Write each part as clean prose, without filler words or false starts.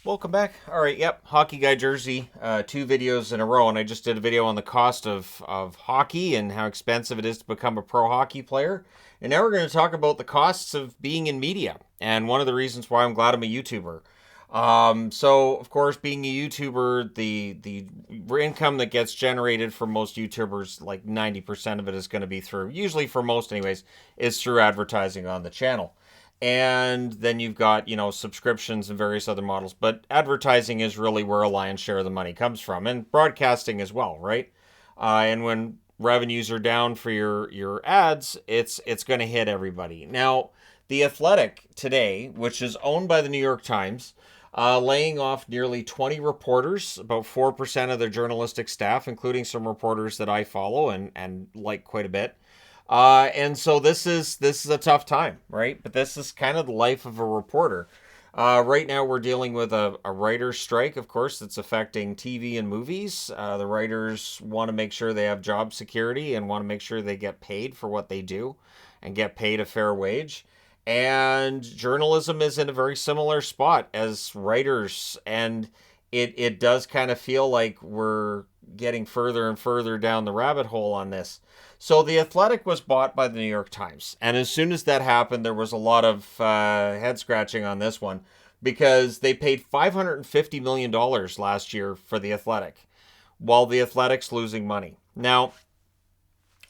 Welcome back. All right, yep, Hockey Guy jersey, two videos in a row, and I just did a video on the cost of hockey and how expensive it is to become a pro hockey player. And now we're going to talk about the costs of being in media, and one of the reasons why I'm glad I'm a YouTuber. So of course, being a YouTuber, the income that gets generated for most YouTubers, like 90% of it is going to be through, usually for most anyways, is through advertising on the channel. And then you've got, subscriptions and various other models. But advertising is really where a lion's share of the money comes from, and broadcasting as well, right? And when revenues are down for your ads, it's going to hit everybody. Now, the Athletic today, which is owned by the New York Times, laying off nearly 20 reporters, about 4% of their journalistic staff, including some reporters that I follow and like quite a bit. And so this is a tough time, right? But this is kind of the life of a reporter. Right now, we're dealing with a writer's strike, of course, that's affecting TV and movies. The writers want to make sure they have job security and want to make sure they get paid for what they do and get paid a fair wage. And journalism is in a very similar spot as writers. And it does kind of feel like we're getting further and further down the rabbit hole on this. So the Athletic was bought by the New York Times, and as soon as that happened, there was a lot of head scratching on this one because they paid $550 million last year for the Athletic, while the Athletic's losing money. Now,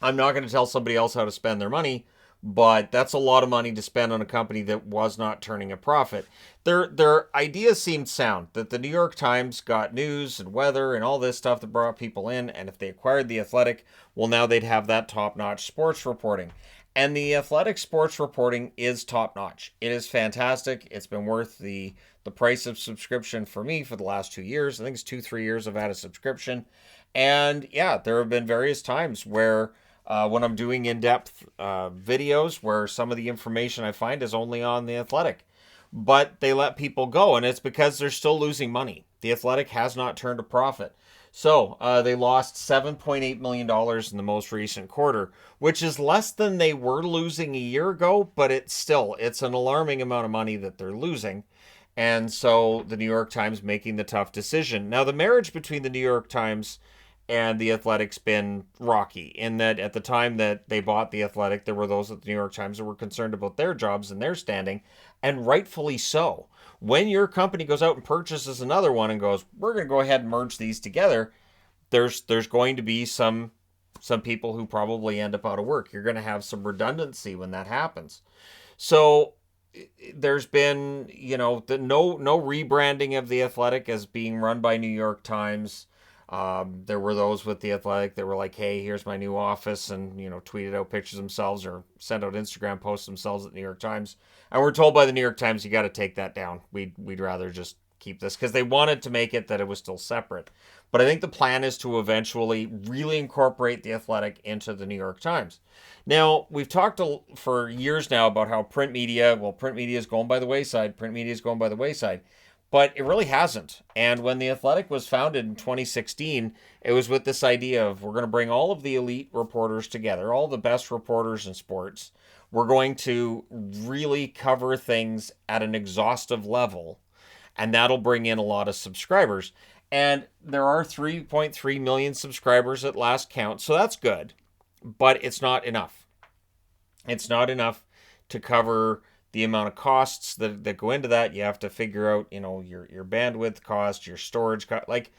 I'm not going to tell somebody else how to spend their money, but that's a lot of money to spend on a company that was not turning a profit. Their ideas seemed sound, that the New York Times got news and weather and all this stuff that brought people in, and if they acquired the Athletic, well, now they'd have that top-notch sports reporting. And the Athletic sports reporting is top-notch. It is fantastic. It's been worth the price of subscription for me for the last 2 years. I think it's 2, 3 years I've had a subscription. And yeah, there have been various times where when I'm doing in-depth videos where some of the information I find is only on the Athletic. But they let people go, and it's because they're still losing money. The Athletic has not turned a profit. So they lost $7.8 million in the most recent quarter, which is less than they were losing a year ago, but it's an alarming amount of money that they're losing. And so the New York Times making the tough decision. Now, the marriage between the New York Times and the Athletic's been rocky in that at the time that they bought the Athletic, there were those at the New York Times that were concerned about their jobs and their standing, and rightfully so. When your company goes out and purchases another one and goes, we're going to go ahead and merge these together, there's going to be some people who probably end up out of work. You're going to have some redundancy when that happens. So there's been, no rebranding of the Athletic as being run by New York Times. There were those with the Athletic that were like, hey, here's my new office, and, tweeted out pictures themselves or sent out Instagram posts themselves at the New York Times. And we're told by the New York Times, you got to take that down. We'd rather just keep this because they wanted to make it that it was still separate. But I think the plan is to eventually really incorporate the Athletic into the New York Times. Now, we've talked for years now about how print media is going by the wayside. Print media is going by the wayside. But it really hasn't. And when the Athletic was founded in 2016, it was with this idea of we're going to bring all of the elite reporters together, all the best reporters in sports. We're going to really cover things at an exhaustive level, and that'll bring in a lot of subscribers. And there are 3.3 million subscribers at last count, so that's good. But it's not enough. It's not enough to cover the amount of costs that go into that. You have to figure out, your bandwidth cost, your storage cost. Like,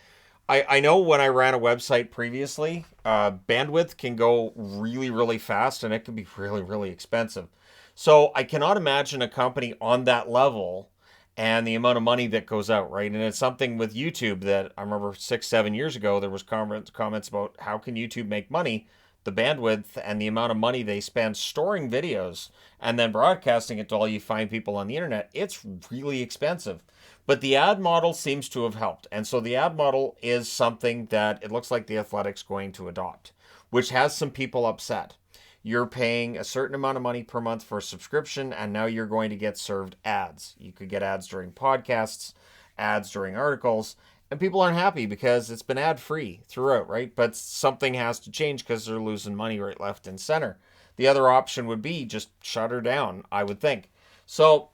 I know when I ran a website previously, bandwidth can go really, really fast, and it can be really, really expensive. So I cannot imagine a company on that level and the amount of money that goes out, right? And it's something with YouTube that I remember 6, 7 years ago, there was comments about how can YouTube make money, the bandwidth and the amount of money they spend storing videos and then broadcasting it to all you fine people on the internet. It's really expensive. But the ad model seems to have helped. And so the ad model is something that it looks like the Athletic's going to adopt, which has some people upset. You're paying a certain amount of money per month for a subscription, and now you're going to get served ads. You could get ads during podcasts, ads during articles, and people aren't happy because it's been ad-free throughout, right? But something has to change because they're losing money right, left, and center. The other option would be just shut her down, I would think. So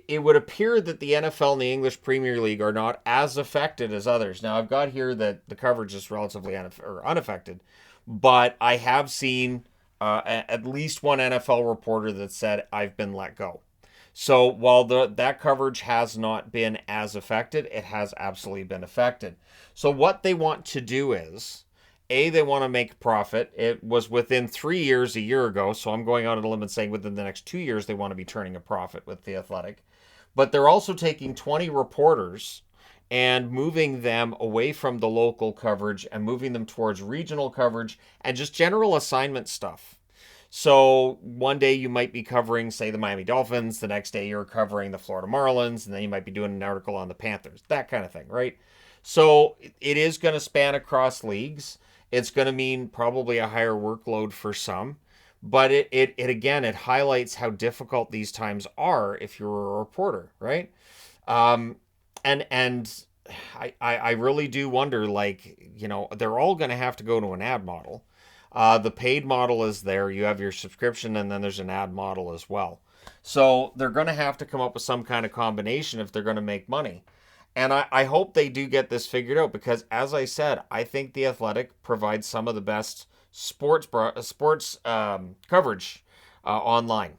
it would appear that the NFL and the English Premier League are not as affected as others. Now, I've got here that the coverage is relatively unaffected, but I have seen at least one NFL reporter that said, I've been let go. So while that coverage has not been as affected, it has absolutely been affected. So what they want to do is, they want to make profit. It was within 3 years a year ago, so I'm going out on a limb and saying within the next 2 years they want to be turning a profit with The Athletic. But they're also taking 20 reporters and moving them away from the local coverage and moving them towards regional coverage and just general assignment stuff. So one day you might be covering, say, the Miami Dolphins. The next day you're covering the Florida Marlins. And then you might be doing an article on the Panthers. That kind of thing, right? So it is going to span across leagues. It's going to mean probably a higher workload for some. But it again, it highlights how difficult these times are if you're a reporter, right? Um, and I really do wonder, like, they're all going to have to go to an ad model. The paid model is there. You have your subscription, and then there's an ad model as well. So they're going to have to come up with some kind of combination if they're going to make money. And I hope they do get this figured out because, as I said, I think The Athletic provides some of the best sports coverage online.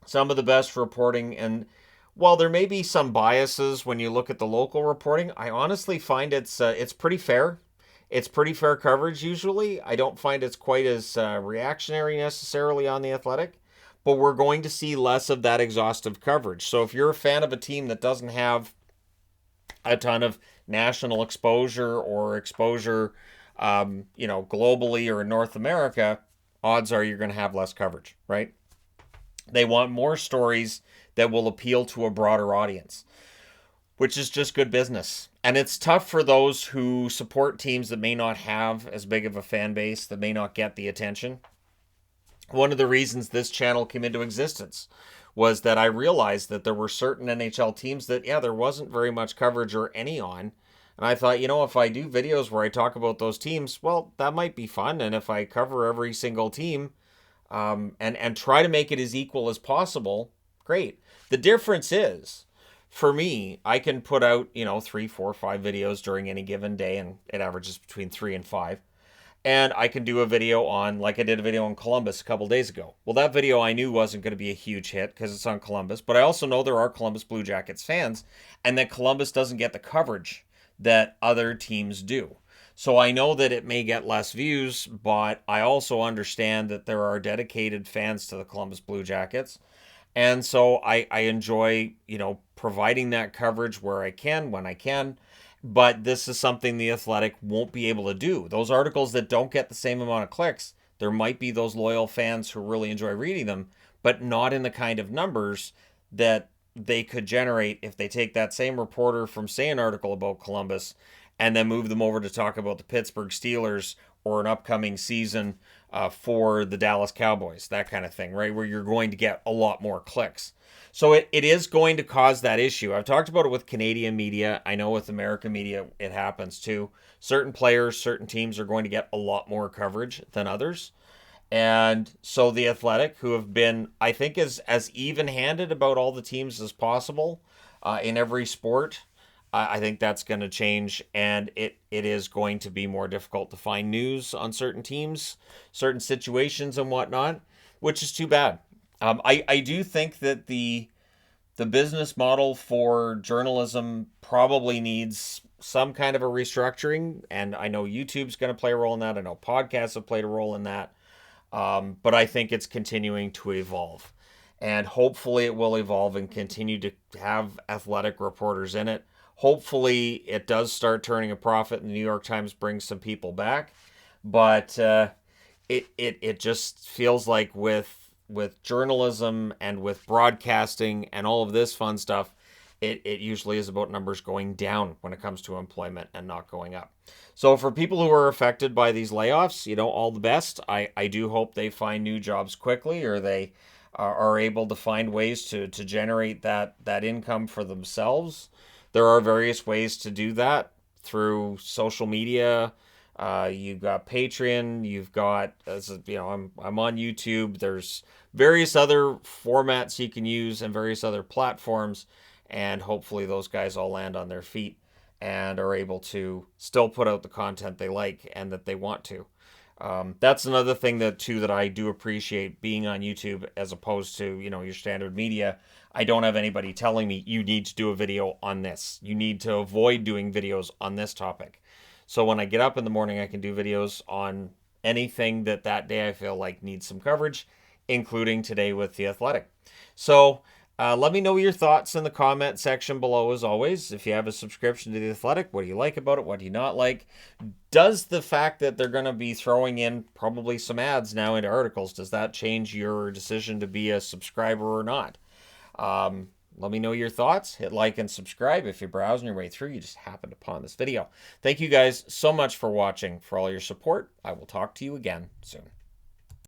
Some of the best reporting. And while there may be some biases when you look at the local reporting, I honestly find it's pretty fair. It's pretty fair coverage usually. I don't find it's quite as reactionary necessarily on The Athletic, but we're going to see less of that exhaustive coverage. So if you're a fan of a team that doesn't have a ton of national exposure or exposure, globally or in North America, odds are you're going to have less coverage, right? They want more stories that will appeal to a broader audience, which is just good business. And it's tough for those who support teams that may not have as big of a fan base, that may not get the attention. One of the reasons this channel came into existence was that I realized that there were certain NHL teams that, there wasn't very much coverage or any on. And I thought, if I do videos where I talk about those teams, well, that might be fun. And if I cover every single team and try to make it as equal as possible, great. The difference is, for me, I can put out, 3, 4, 5 videos during any given day, and it averages between 3 and 5. And I can do a video on, like I did a video on Columbus a couple days ago. Well, that video I knew wasn't going to be a huge hit because it's on Columbus, but I also know there are Columbus Blue Jackets fans, and that Columbus doesn't get the coverage that other teams do. So I know that it may get less views, but I also understand that there are dedicated fans to the Columbus Blue Jackets. And so I enjoy, providing that coverage where I can, when I can. But this is something The Athletic won't be able to do. Those articles that don't get the same amount of clicks, there might be those loyal fans who really enjoy reading them, but not in the kind of numbers that they could generate if they take that same reporter from, say, an article about Columbus and then move them over to talk about the Pittsburgh Steelers or an upcoming season for the Dallas Cowboys, that kind of thing, right? Where you're going to get a lot more clicks. So it is going to cause that issue. I've talked about it with Canadian media. I know with American media it happens too. Certain players, certain teams are going to get a lot more coverage than others. And so The Athletic, who have been, I think, as even-handed about all the teams as possible in every sport, I think that's going to change, and it is going to be more difficult to find news on certain teams, certain situations and whatnot, which is too bad. I do think that the business model for journalism probably needs some kind of a restructuring, and I know YouTube's going to play a role in that. I know podcasts have played a role in that, but I think it's continuing to evolve, and hopefully it will evolve and continue to have athletic reporters in it. Hopefully it does start turning a profit and the New York Times brings some people back, but it just feels like with journalism and with broadcasting and all of this fun stuff, it usually is about numbers going down when it comes to employment and not going up. So for people who are affected by these layoffs, all the best. I do hope they find new jobs quickly, or they are able to find ways to generate that income for themselves. There are various ways to do that through social media, You've got Patreon. You've got, I'm on YouTube. There's various other formats you can use and various other platforms, and hopefully those guys all land on their feet and are able to still put out the content they like and that they want to. That's another thing that I do appreciate being on YouTube as opposed to, your standard media. I don't have anybody telling me you need to do a video on this. You need to avoid doing videos on this topic. So when I get up in the morning, I can do videos on anything that day I feel like needs some coverage, including today with The Athletic. So let me know your thoughts in the comment section below, as always. If you have a subscription to The Athletic, what do you like about it? What do you not like? Does the fact that they're going to be throwing in probably some ads now into articles, does that change your decision to be a subscriber or not? Let me know your thoughts. Hit like and subscribe if you're browsing your way through. You just happened upon this video. Thank you guys so much for watching, for all your support. I will talk to you again soon.